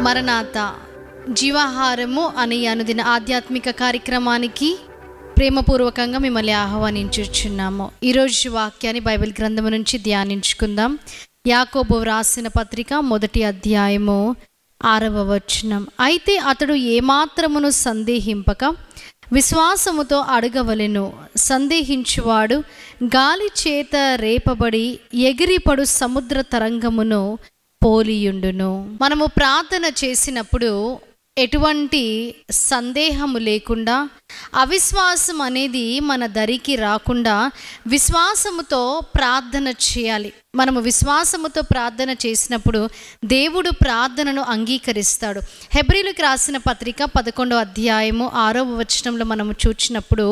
మరణాత జీవాహారము అనే అనుదిన ఆధ్యాత్మిక కార్యక్రమానికి ప్రేమపూర్వకంగా మిమ్మల్ని ఆహ్వానించుచున్నాము. ఈరోజు వాక్యాన్ని బైబిల్ గ్రంథము నుంచి ధ్యానించుకుందాం. యాకోబు రాసిన పత్రిక 1వ అధ్యాయము 6వ వచనం. అయితే అతడు ఏమాత్రమును సందేహింపక విశ్వాసముతో అడగవలెను. సందేహించువాడు గాలి చేత రేపబడి ఎగిరిపడు సముద్ర తరంగమును పోలియుండును. మనము ప్రార్థన చేసినప్పుడు ఎటువంటి సందేహము లేకుండా, అవిశ్వాసం అనేది మన దరికి రాకుండా విశ్వాసముతో ప్రార్థన చేయాలి. మనము విశ్వాసముతో ప్రార్థన చేసినప్పుడు దేవుడు ప్రార్థనను అంగీకరిస్తాడు. హెబ్రీయులకు రాసిన పత్రిక 11వ అధ్యాయము 6వ వచనంలో మనము చూచినప్పుడు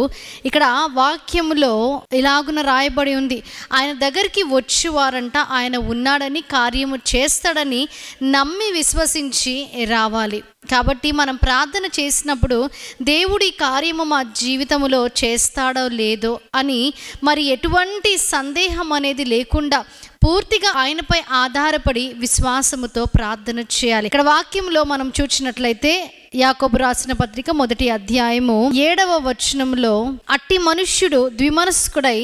ఇక్కడ వాక్యములో ఇలాగున రాయబడి ఉంది, ఆయన దగ్గరికి వచ్చేవారంట ఆయన ఉన్నాడని, కార్యము చేస్తాడని నమ్మి విశ్వసించి రావాలి. కాబట్టి మనం ప్రార్థన చేసినప్పుడు దేవుడి కార్యము మా జీవితంలో చేస్తాడో లేదో అని మరి ఎటువంటి సందేహం అనేది లేకుండా పూర్తిగా ఆయనపై ఆధారపడి విశ్వాసముతో ప్రార్థన చేయాలి. ఇక్కడ వాక్యంలో మనం చూసినట్లయితే యాకోబు రాసిన పత్రిక 1వ అధ్యాయము 7వ వచనంలో, అట్టి మనుష్యుడు ద్విమనస్కుడై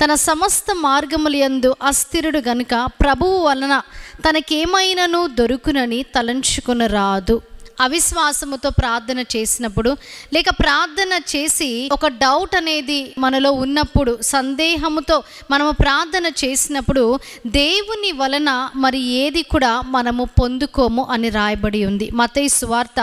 తన సమస్త మార్గములందు అస్థిరుడు గనుక ప్రభువు వలన తనకేమైనను దొరుకునని తలంచుకొనరాదు. అవిశ్వాసముతో ప్రార్థన చేసినప్పుడు, లేక ప్రార్థన చేసి ఒక డౌట్ అనేది మనలో ఉన్నప్పుడు, సందేహముతో మనము ప్రార్థన చేసినప్పుడు దేవుని వలన మరి ఏది కూడా మనము పొందుకోము అని రాయబడి ఉంది. మత్తయి సువార్త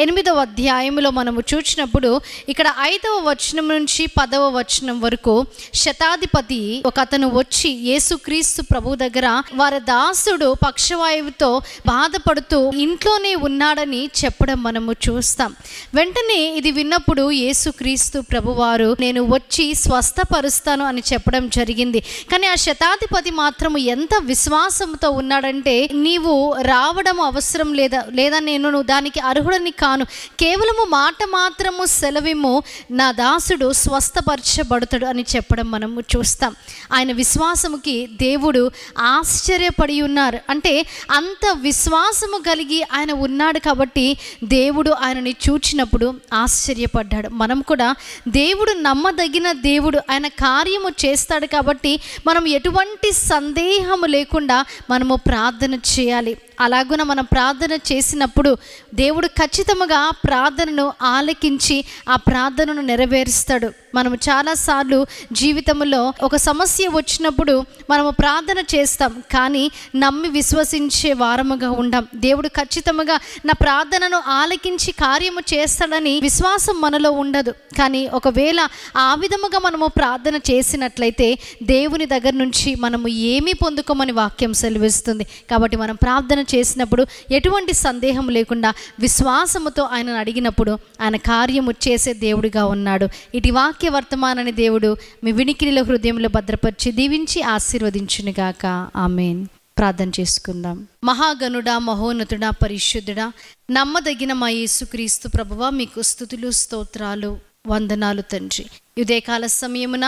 8వ అధ్యాయంలో మనము చూసినప్పుడు ఇక్కడ 5వ వచనం నుంచి 10వ వచనం వరకు శతాధిపతి ఒక అతను వచ్చి యేసుక్రీస్తు ప్రభు దగ్గర వారి దాసుడు పక్షవాయువుతో బాధపడుతూ ఇంట్లోనే ఉన్నాడని చెప్పడం మనము చూస్తాం. వెంటనే ఇది విన్నప్పుడు యేసుక్రీస్తు ప్రభువారు నేను వచ్చి స్వస్థపరుస్తాను అని చెప్పడం జరిగింది. కానీ ఆ శతాధిపతి మాత్రము ఎంత విశ్వాసంతో ఉన్నాడంటే, నీవు రావడం అవసరం లేదా నేను దానికి అర్హుడని కాను, కేవలము మాట మాత్రము సెలవిము, నా దాసుడు స్వస్థపరచబడతాడు అని చెప్పడం మనము చూస్తాం. ఆయన విశ్వాసముకి దేవుడు ఆశ్చర్యపడి ఉన్నారు. అంటే అంత విశ్వాసము కలిగి ఆయన ఉన్నాడు కాబట్టి దేవుడు ఆయనని చూచినప్పుడు ఆశ్చర్యపడ్డాడు. మనం కూడా దేవుడు నమ్మదగిన దేవుడు, ఆయన కార్యము చేస్తాడు కాబట్టి మనం ఎటువంటి సందేహము లేకుండా మనము ప్రార్థన చేయాలి. అలాగున మనం ప్రార్థన చేసినప్పుడు దేవుడు ఖచ్చితంగా ప్రార్థనను ఆలకించి ఆ ప్రార్థనను నెరవేరుస్తాడు. మనము చాలాసార్లు జీవితంలో ఒక సమస్య వచ్చినప్పుడు మనము ప్రార్థన చేస్తాం, కానీ నమ్మి విశ్వసించే వారముగా ఉండం. దేవుడు ఖచ్చితంగా నా ప్రార్థనను ఆలకించి కార్యము చేస్తాడని విశ్వాసం మనలో ఉండదు. కానీ ఒకవేళ ఆ విధముగా మనము ప్రార్థన చేసినట్లయితే దేవుని దగ్గర నుంచి మనము ఏమీ పొందుకోమని వాక్యం సెలవిస్తుంది. కాబట్టి మనం ప్రార్థన చేసినప్పుడు ఎటువంటి సందేహం లేకుండా విశ్వాసముతో ఆయనను అడిగినప్పుడు ఆయన కార్యము చేసే దేవుడిగా ఉన్నాడు. ఇటు వాక్య వర్తమానాన్ని దేవుడు మీ వినికిడిలో హృదయంలో భద్రపరిచి దీవించి ఆశీర్వదించునుగాక. ఆమేన్. ప్రార్థన చేసుకుందాం. మహాగణుడా, మహోన్నతుడా, పరిశుద్ధుడా, నమ్మదగిన మా యేసుక్రీస్తు ప్రభువా, మీకు స్తుతులు, స్తోత్రాలు, వందనాలు తండ్రి. ఉదయకాల సమయమున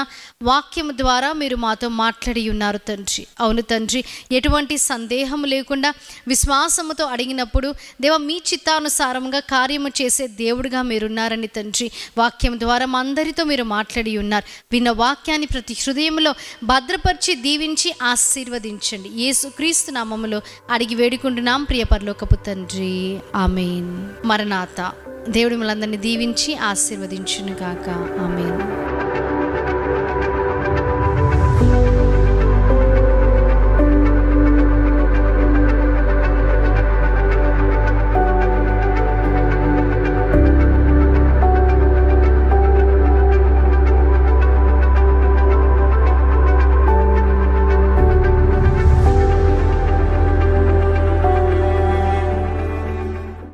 వాక్యము ద్వారా మీరు మాతో మాట్లాడి ఉన్నారు తండ్రి. అవును తండ్రి, ఎటువంటి సందేహము లేకుండా విశ్వాసముతో అడిగినప్పుడు దేవ మీ చిత్తానుసారంగా కార్యము చేసే దేవుడిగా మీరున్నారని తండ్రి వాక్యం ద్వారా మా అందరితో మీరు మాట్లాడి ఉన్నారు. విన్న వాక్యాన్ని ప్రతి హృదయంలో భద్రపరిచి దీవించి ఆశీర్వదించండి. యేసుక్రీస్తు నామములో అడిగి వేడుకుంటున్నాం ప్రియ పరలోకపు తండ్రి. ఆమేన్. మరణాత. దేవుడు మిమ్మల్ని అందరినీ దీవించి ఆశీర్వదించునుగాక. ఆమేన్.